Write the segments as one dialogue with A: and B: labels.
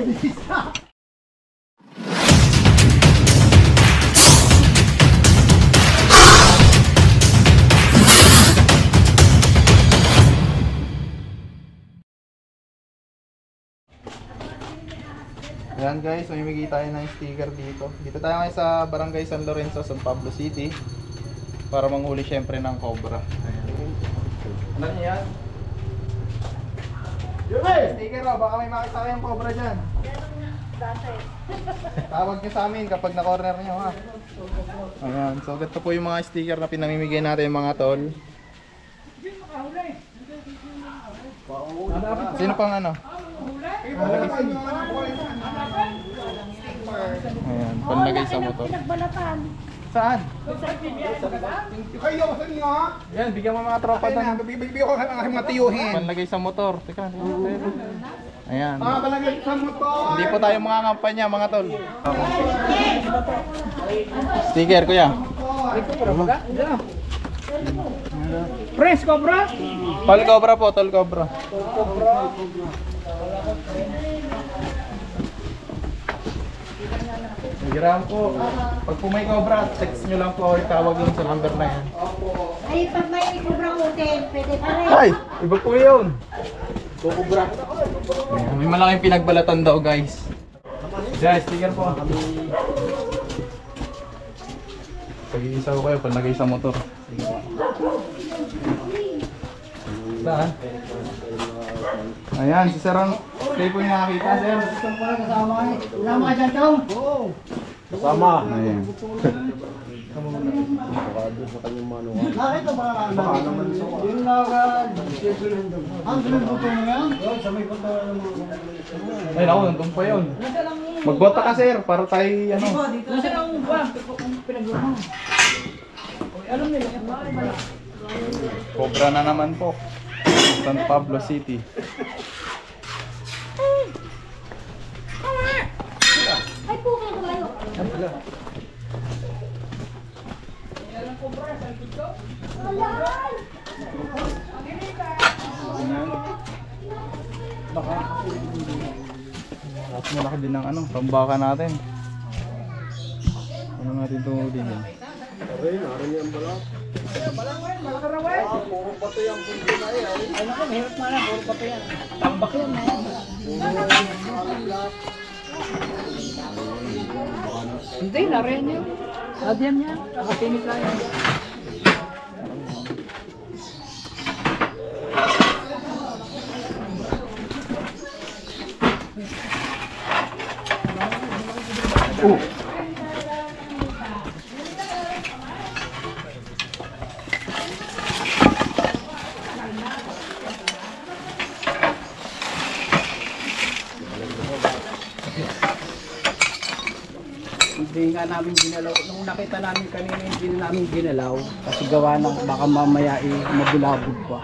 A: Ayan guys, mamimigay tayo ng sticker dito. Dito tayo ngayon sa Barangay San Lorenzo, San Pablo City, para manghuli syempre ng cobra. Ayan. Ano niya yan? Sticker o, baka may makita kayong cobra dyan. Tawag nyo sa amin kapag na-corner nyo ha. Ayan, so ito po yung mga sticker na pinamimigay natin mga tol. Sino pang ano? Ayan, panlagay sa motor. Saan? Yan, bigyan mo mga tropa doon.
B: Bibigyan ko ang aking mga tiyuhin.
A: Panlagay sa motor. Teka, ayan.
B: Palagay sa motor.
A: Hindi po tayo mga kampanya mga tol. Sticker kuya.
B: Press cobra.
A: Tol cobra po, tol cobra. Gram po. Pag po may cobra, text nyo lang po or tawagin sa number na yan.
C: Ay, pag may cobra hotel, pwede pa rin.
A: Ay! Iba po yun! Cobra. May malaking pinagbalatan daw guys. Guys, sticker po. Pag-iisa ko kayo, palagay sa motor. Saan? Ayan, si Sir ang kayo po yung nakakita, Sir.
C: Kasama ka dyan, Tong? Oo.
A: Kasama. Ayan.
C: Bakit ito ba? Baka naman ito. Yung ang sinubuto mo yan? Oo, sa may punta naman.
A: Ay, naku, nandun pa yun. Magbota ka, Sir, para tayo, ano.
C: Nasa lang buwan, pinag-ulang. Alam nila,
A: Cobra na naman po. San Pablo City.
C: ay puka ko kayo.
A: At malaki din ng ano, pambaka natin. Ano natin tungkol din yan?
B: Narin yan bala. Puro pato yan kung na yan.
C: Ay naku, mahirap na lang, puro pato yan. Tambak yan na yan. Hindi, narin yun. Adyan niya, nakapinis lang yan.
D: Hindi nga namin ginalaw. Nung nakita namin kanina hindi na namin ginalaw kasi gawa ng baka mamaya mabulabog pa.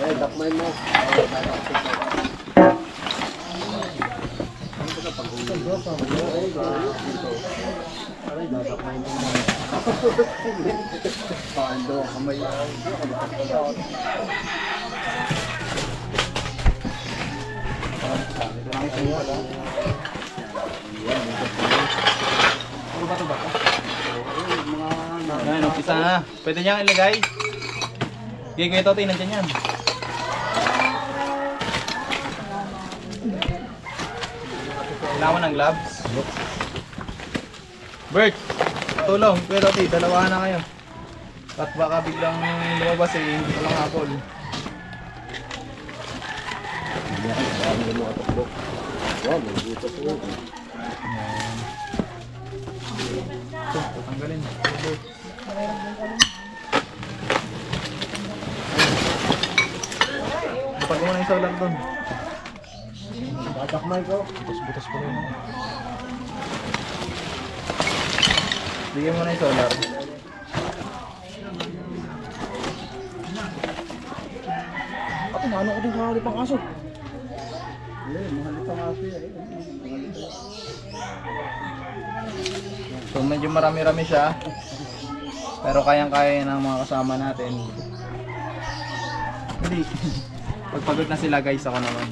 B: Eh, dakmay mo. Pando, kamay.
A: Ayan, umpisa na. Pwede niyang ilagay. Okay, kuya Totoy, nandiyan yan. Kailangan mo ng gloves. Bert, tulong. Kuya Totoy, dalawa na kayo. At baka biglang lumabas eh, hindi ko lang hapol. Ito, tatanggalin. Pag mo na yung solar doon.
B: Dakmay ko.
A: Butas-butas pa rin. Bigyan mo na yung solar.
D: Ako naano ko din kakali pang aso.
B: Eh, mahal itong aso yan.
A: So medyo marami-rami siya. Pero kayang-kaya ng mga kasama natin. Hindi. Pagpagod na sila guys, ako naman.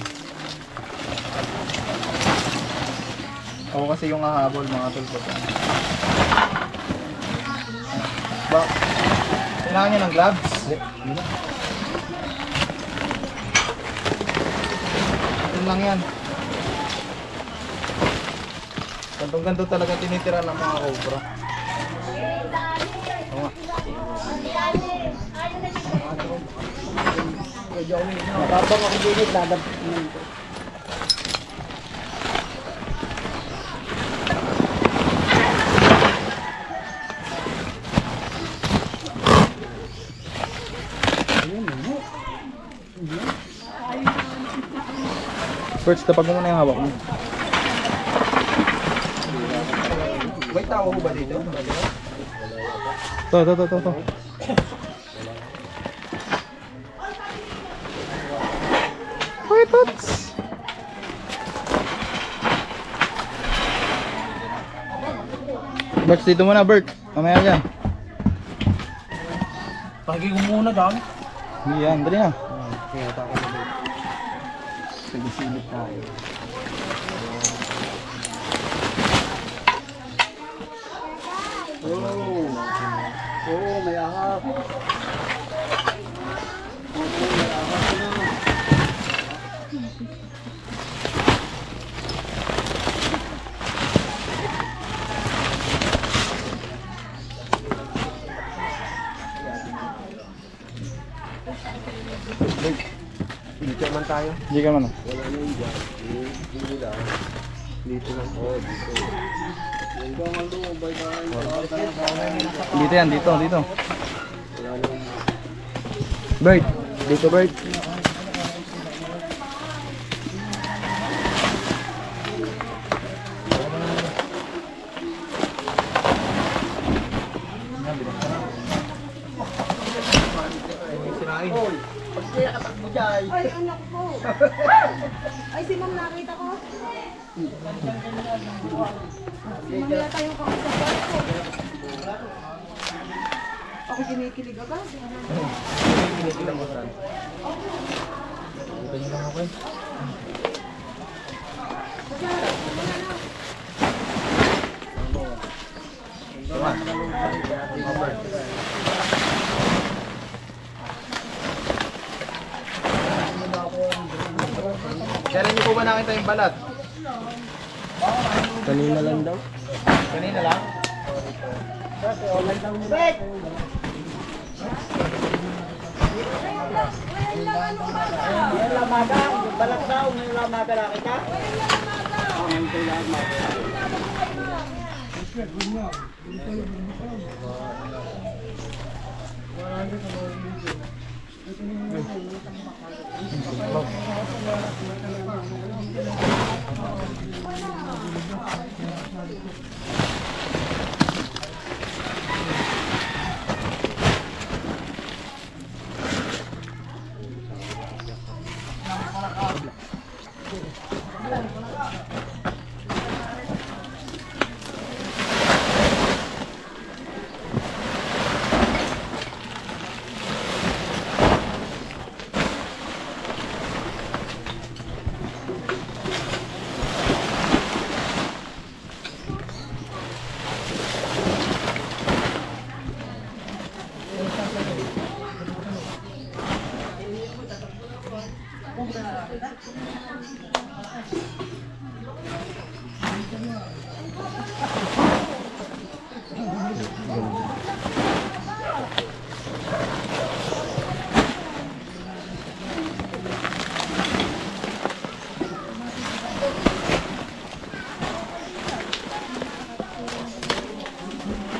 A: Ako kasi yung hahabol mga tulpot. Ba? Kailangan nyo ng gloves? Ito lang yan. Gantong-ganto talaga tinitira ng mga cobra. Oo nga.
D: Nakabang ako din, ladab.
A: First, tapag mo muna yung hawak mo. May tao ba dito? To. Hi, Tots! Bert, dito muna, Bert. Mamaya dyan.
D: Pagi ko muna dyan.
A: Yan, dali na.
D: Kaya ako na dito. Sige-silip tayo.
B: Oo, may ahap.
C: Dito man tayo.
A: Hindi ka man.
B: Wala na yung dyan. Hindi lang. Dito lang. Oo, dito. Hanggang ano, bay tayo.
A: Dito yan, dito.
B: Wala na yung...
A: Bert, dito Bert.
E: Ay, anak ko. Ay, si ma'am nakita ko. Mamaya tayong kakasabat ko. Ako kinikilig agad.
A: Kailan niyo po ba nakita yung balat?
B: Kanina lang daw.
A: Kanina lang?
D: May lamaga, balak daw, may lamaga nakita.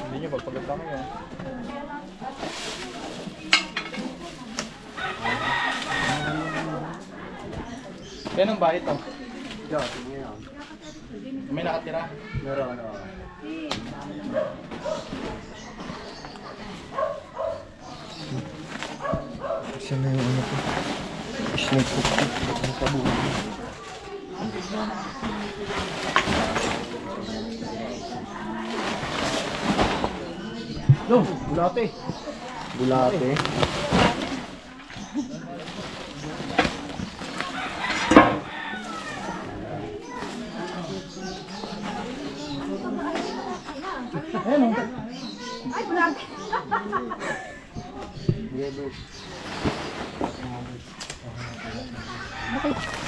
A: Hindi niyo pagpagod kami yun. Ganun ba ito?
B: Dyan, ngayon.
A: May nakatira?
B: Meron,
C: Saan na yung ano ko? Snake ko. Ang tabuhan.
A: No, bulate.
B: Bulate.
E: Ay, bulate.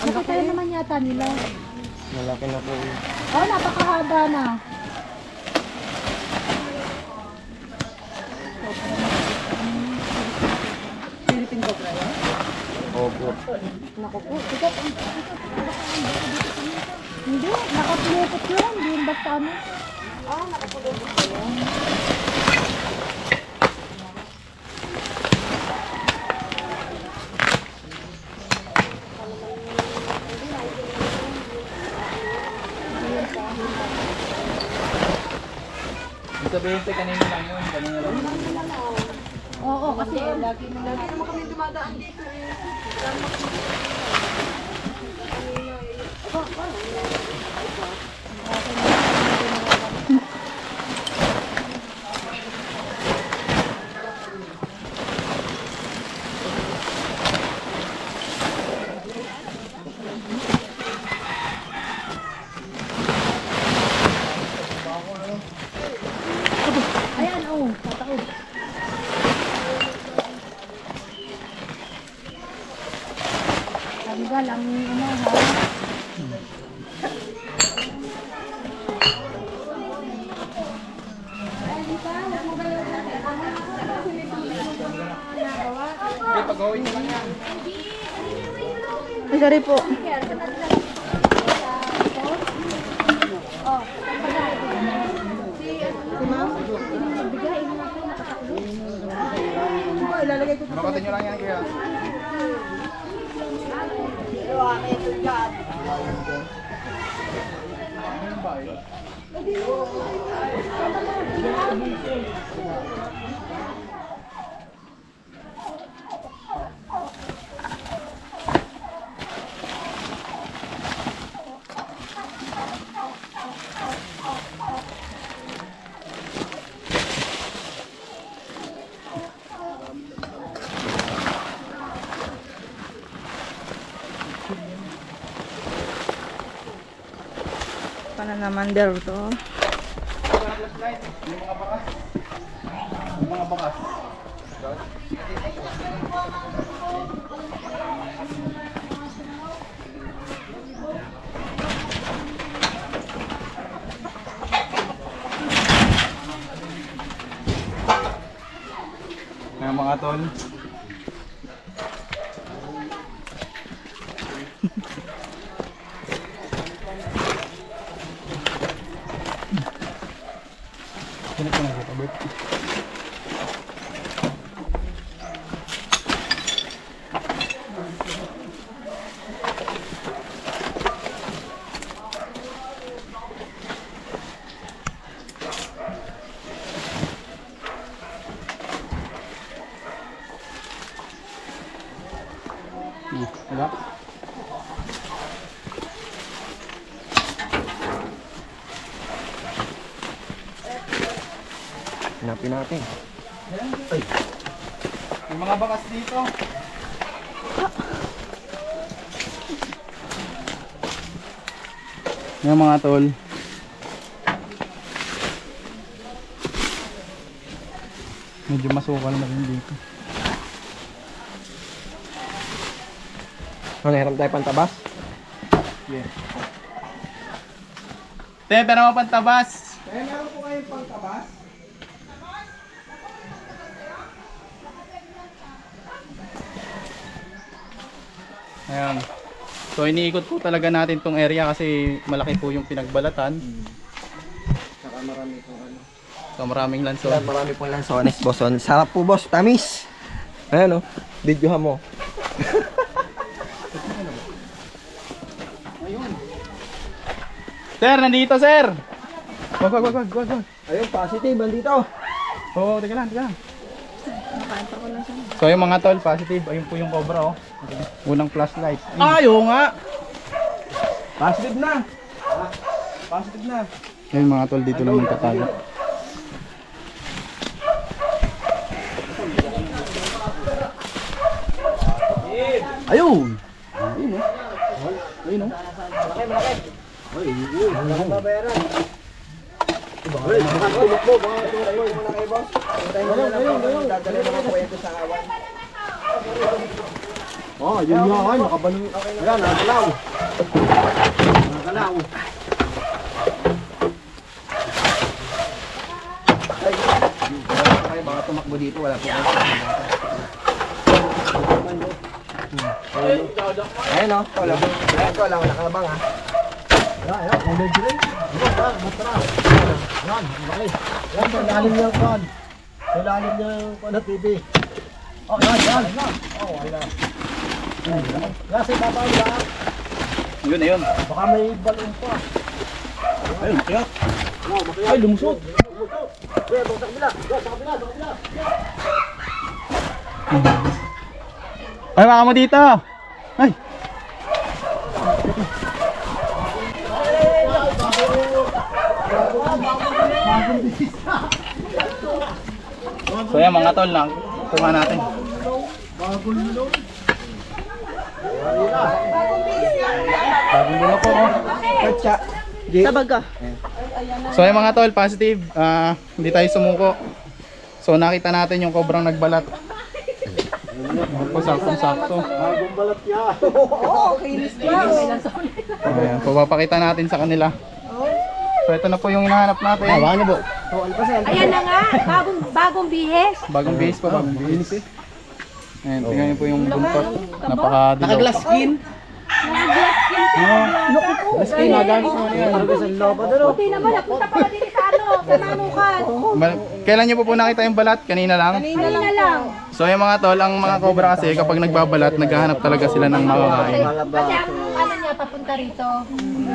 F: Bakit tayo naman yata nila?
B: Malaki na po.
F: Oh, napakahaba na.
E: Philippine Cobra yan?
B: Opo.
F: Naku po, sikat. Hindi, nakapulupot yun. Hindi yun basta ano.
E: Ah, nakapulupot ko yan.
A: Ibig sabihin sa kanina lang yun, kanina lang yun.
F: Oo, kasi lagi na
E: Lagi naman kami dumadaan dito eh.
F: ayan, oh, tataod. Tanggal ang ano ha.
A: Okay, pag-gawin nyo lang yan.
F: Ay, sorry po.
A: Makatin nyo lang yan kaya.
E: Paano naman der to?
A: Yung mga bakas. Yung mga bakas. Ngayon mga tol. Sino ko nakita, Bert? Wala?
B: Hanapin natin.
A: Yung mga bakas dito. Yung mga tol. Medyo masukal na rin dito.
B: Ano, hiram tayo pantabas?
A: Yeah. Te, pero mo pantabas. Te, meron po kayong pantabas? Ayan. So iniikot po talaga natin tong area kasi malaki po yung pinagbalatan.
B: Saka marami pong ano.
A: So maraming lanson.
B: Marami pong lansones, boss. Sarap po, boss. Tamis. Ayan, oh. Videohan mo.
A: Sir, nandito sir. Wag.
B: Ayun, positive. Andito.
A: Oo, teka lang. So yung mga tol, positive. Ayun po yung cobra, oh. Unang flashlight. Ay, oo nga. Positive na. Positive na. Ayun mga tol, dito lang nagtatago. Ayun! Ayun o. Ayun o.
C: Oh, yun nga ay, nakabalong. Yan, nakalaw. Nakalaw.
D: Ay, baka tumakbo dito, wala po. Ayun o, wala. Ayun ko, wala kalabang ha.
C: Ayan, ang medyo rin. Matara. Yan, laki. Yan, sa ilalim niya yung pan. Sa ilalim niya yung pan na TV. Oh, yan. Oh, wala. Yan, sa ibabaw yan.
A: Yun, ayun.
C: Baka may balon pa.
A: Ayun, kaya.
C: Ay, lumusot. Yan, sa kabila. Yan, sa kabila.
A: Ay, baka mo dito! Ay! So yan mga tol, kuha natin. Bagong bulo po.
D: Katsa.
E: Sabaga.
A: So yan mga tol, positive. Hindi tayo sumuko. So nakita natin yung kobrang nagbalat. Sakto-sakto.
C: Bagong balat niya.
E: Oo, kinis lang.
A: Ayan, papakita natin sa kanila. So ito na po yung hinahanap natin.
C: Ayan po.
F: Ayan na nga, bagong bihis.
A: Bagong base pa, bagong base. Ayan, tingnan niyo po yung buntot. Napakadilaw.
D: Naka-glass skin.
A: Glass skin, nagamit mo yan.
F: Buti naman, napunta pa din sa sa nanukan.
A: Kailan niyo po nakita yung balat? Kanina lang?
F: Kanina lang.
A: So yung mga tol, ang mga cobra kasi kapag nagbabalat, naghahanap talaga sila ng makakain.
F: Kasi ang ano niya, papunta rito.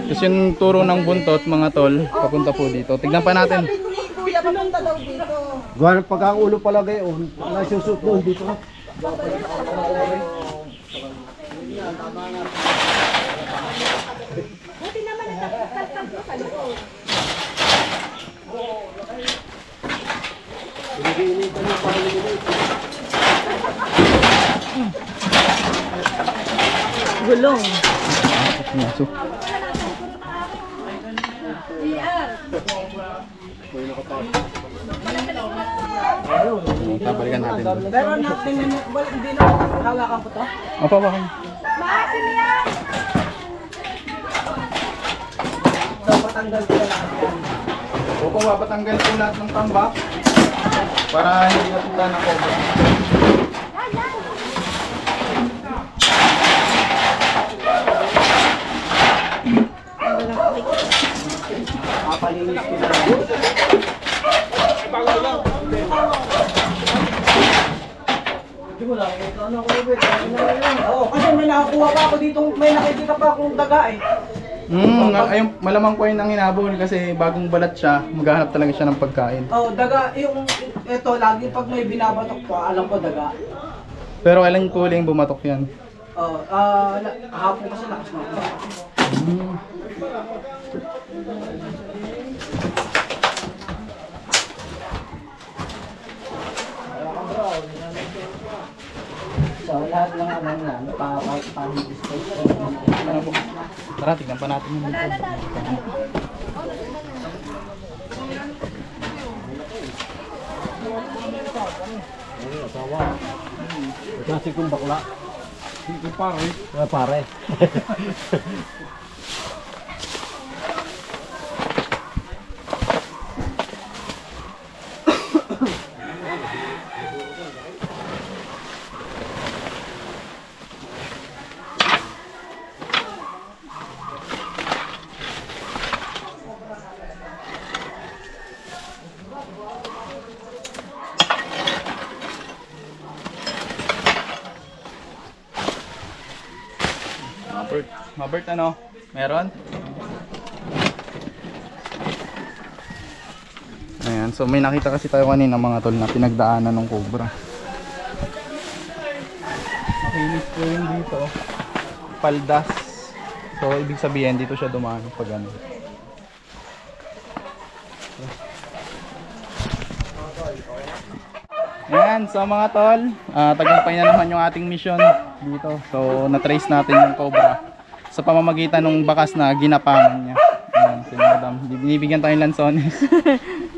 A: Tapos yung turo ng buntot, mga tol, papunta po dito. Tignan pa natin.
E: Kuya, papunta daw dito.
C: Gawa ng pagkakaulo pala gayon. Nasusot doon dito.
F: Buti naman, nagkakalkal ko sa likod.
E: Gulong.
A: So, balikan natin.
E: Pero natin, hindi na hawakan ko to.
A: Opo, opo.
F: Maasim yan!
E: So, patanggal ko na lang yan.
A: Opo, papatanggal po lahat ng tambak para hindi napunta ng cobra.
D: Kapalinis ko na.
E: Oo, kasi may nakakuha pa ako dito, may nakikita pa akong daga eh.
A: Ayun, malamang po yun ang hinabol kasi bagong balat siya, maghahanap talaga siya ng pagkain.
E: Oo, daga, yung ito, lagi pag may binabatok pa, alam ko daga.
A: Pero kailan po uling bumatok yan?
E: Oo, kahapon kasi lakas na ako.
D: So, lahat ng ano yan, pa-display.
A: Ano po? Tara, tignan pa natin yung buntot.
C: Kasi kung bakla. Yung pare. Pare.
A: Mabert ano? Meron? Ayan, so may nakita kasi tayo kanina mga tol na pinagdaanan ng cobra. Makinis po yun dito. Paldas. So ibig sabihin dito siya dumaan pag ano. Ayan, so mga tol, tagumpay na naman yung ating mission dito. So, na-trace natin yung cobra sa pamamagitan ng bakas na ginapangan niya. Ayan, si Madam. Binibigyan tayong lansones.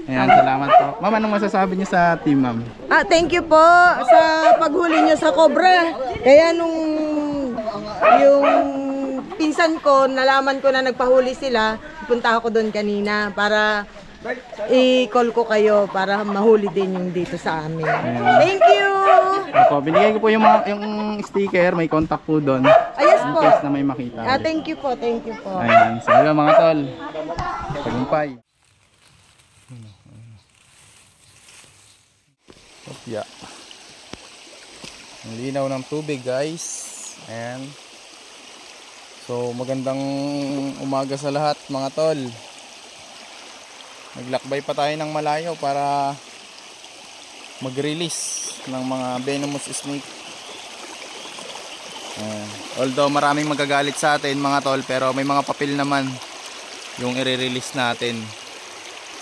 A: Ayan, salamat po. Ma'am, anong masasabi niyo sa team, ma'am?
E: Thank you po sa paghuli niyo sa cobra. Kaya nung yung pinsan ko, nalaman ko na nagpahuli sila, punta ako doon kanina para i-call ko kayo para mahuli din yung dito sa amin. Thank you!
A: Opo, binigay ko po yung sticker, may contact po doon.
E: Yes
A: In
E: po.
A: case na may makita.
E: Thank you po, thank you po.
A: Ayan, so yun mga tol. Tagumpay. Opya. Ang linaw ng tubig, guys. Ayan. So magandang umaga sa lahat mga tol. Naglakbay pa tayo ng malayo para mag-release ng mga venomous snake. Although maraming magagalit sa atin mga tol, pero may mga papel naman yung i-release natin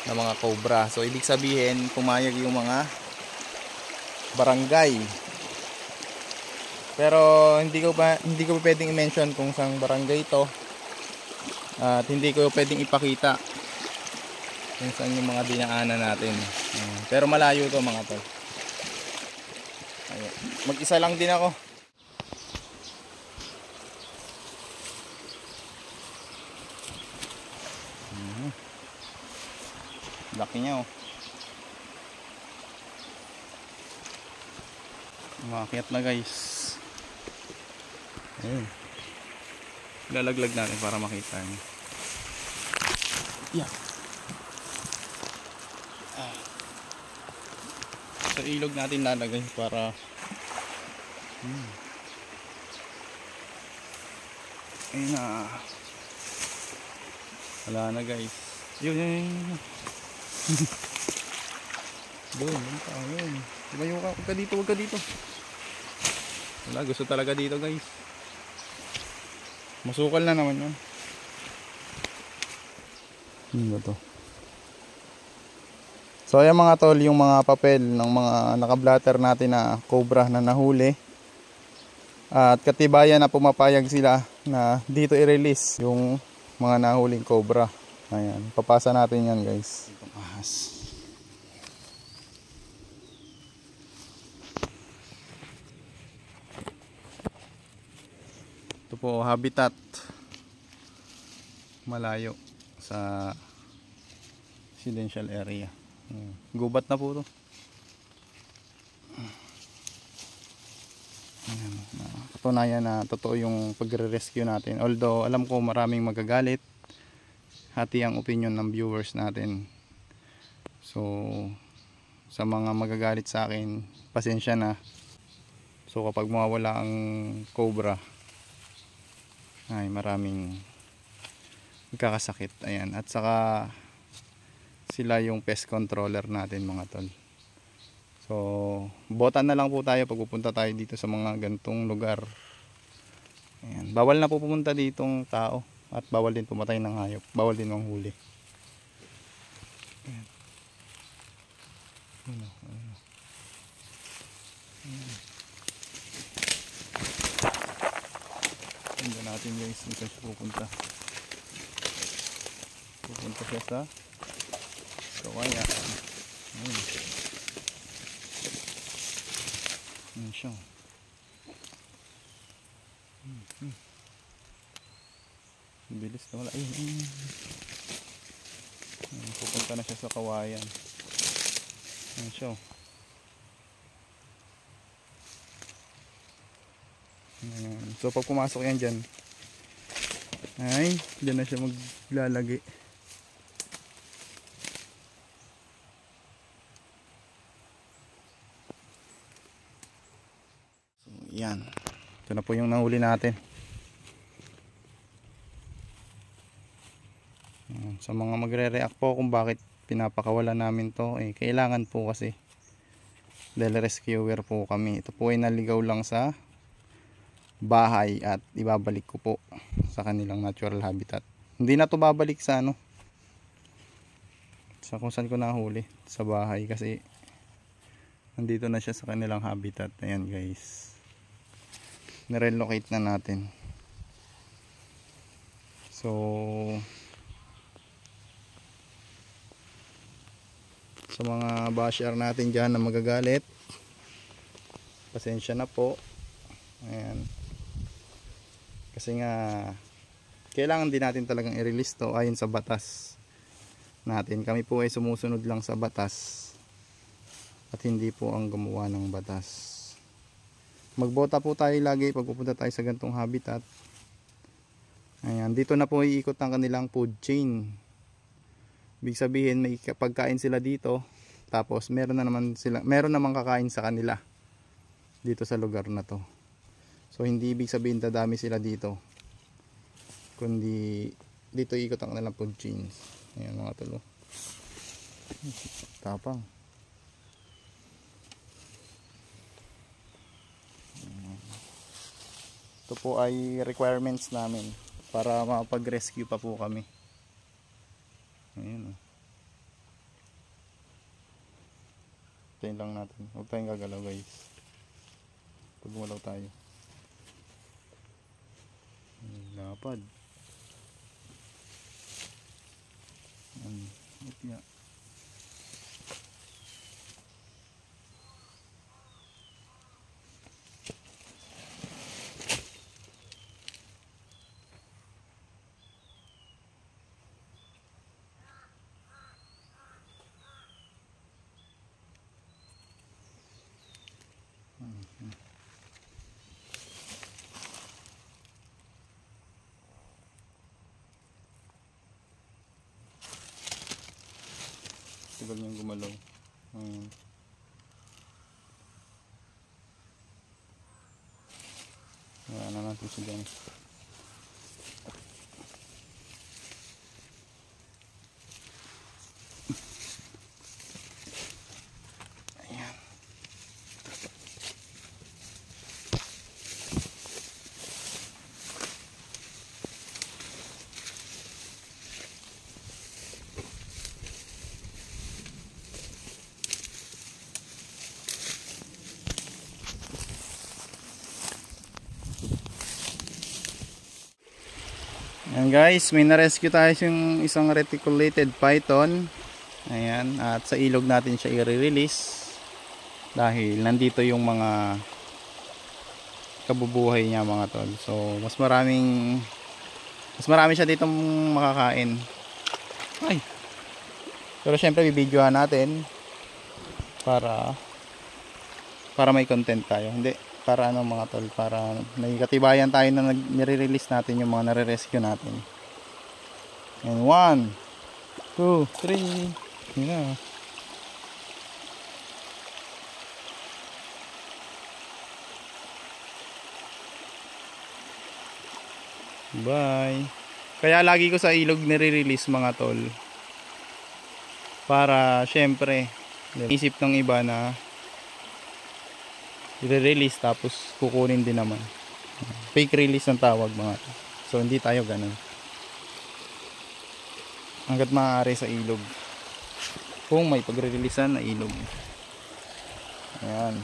A: ng mga cobra. So ibig sabihin pumayag yung mga barangay. Pero hindi ko pwedeng i-mention kung saang barangay ito. At hindi ko pwedeng ipakita kung saan yung mga dinaanan natin. Pero malayo to mga tol. Mag-isa lang din ako. Laki niya oh. Umakyat na guys. Ayun. Lalaglag natin para makita niyo. Yeah. Sa ilog natin lalagay para ayun na. Wala na guys. Yun. Doon, yun. Tumayo ka, huwag ka dito. Wala, gusto talaga dito guys. Masukal na naman yun. Ano ba to? So ayan mga tol, yung mga papel ng mga naka-blatter natin na cobra na nahuli. At katibayan na pumapayag sila na dito i-release yung mga nahuling cobra. Ayan, papasa natin yan guys. Itong ahas. Ito po, habitat. Malayo sa residential area. Gubat na po ito. Katunayan na totoo yung pagre-rescue natin. Although alam ko maraming magagalit. Hati ang opinion ng viewers natin. So sa mga magagalit sa akin, pasensya na. So kapag mawawala ang cobra, ay maraming magkakasakit. Ayan. At saka sila yung pest controller natin mga tol. So botan na lang po tayo pag pupunta tayo dito sa mga gantong lugar. Ayan. Bawal na po pumunta ditong tao at bawal din pumatay ng hayop, bawal din manghuli. Ayan. Tingnan natin guys kung saan siya pupunta. Pupunta siya sa kawayan. Ayan siya. Bilis na wala. Ayun. Pupunta na siya sa kawayan. Ayan siya. Ayan. So pag pumasok yan dyan, ay dyan na siya maglalagi. So yan, ito na po yung nahuli natin. Sa mga magre-react po kung bakit pinapakawala namin to, kailangan po kasi dahil rescuer po kami. Ito po ay naligaw lang sa bahay at ibabalik ko po sa kanilang natural habitat. Hindi na to babalik sa sa kung saan ko nahuli, sa bahay, kasi Nandito na siya sa kanilang habitat. Ayan guys. Nirelocate na natin. So sa mga basher natin dyan na magagalit, pasensya na po. Ayan. Kasi nga kailangan din natin talagang i-release to ayon sa batas natin. Kami po ay sumusunod lang sa batas at hindi po ang gumawa ng batas. Magbota po tayo lagi pag pupunta tayo sa gantong habitat. Ayan, dito na po iikot ang kanilang food chain. Ibig sabihin may pagkain sila dito, tapos meron namang kakain sa kanila dito sa lugar na to. So hindi ibig sabihin dadami sila dito, kundi dito ikot ang kanilang food chains. Ayan mga tol. Tapang. Ito po ay requirements namin para makapag-rescue pa po kami. Ayan o. Tayin lang natin. Huwag tayong gagalaw guys. Pag gumalaw tayo. Lapad. Ayan. Tagal niyang gumalaw. Wala na natin siya dyan. Ayan. Ayan guys, may na-rescue tayo yung isang reticulated python. Ayan, at sa ilog natin siya i-release dahil nandito yung mga kabubuhay niya mga tol. So mas marami siya ditong makakain. Ay. Pero syempre bibidyohan natin para may content tayo. Hindi para ano mga tol, para nagkatibayan tayo na nire-release natin yung mga nare-rescue natin. And 1 2 3. Yeah. Bye. Kaya lagi ko sa ilog nire-release mga tol. Para syempre isip ng iba na i-release tapos kukunin din naman. Fake release ang tawag mga tol. So hindi tayo ganun. Hanggat maaari sa ilog. Kung may pagre-releasean na ilog. Ayan.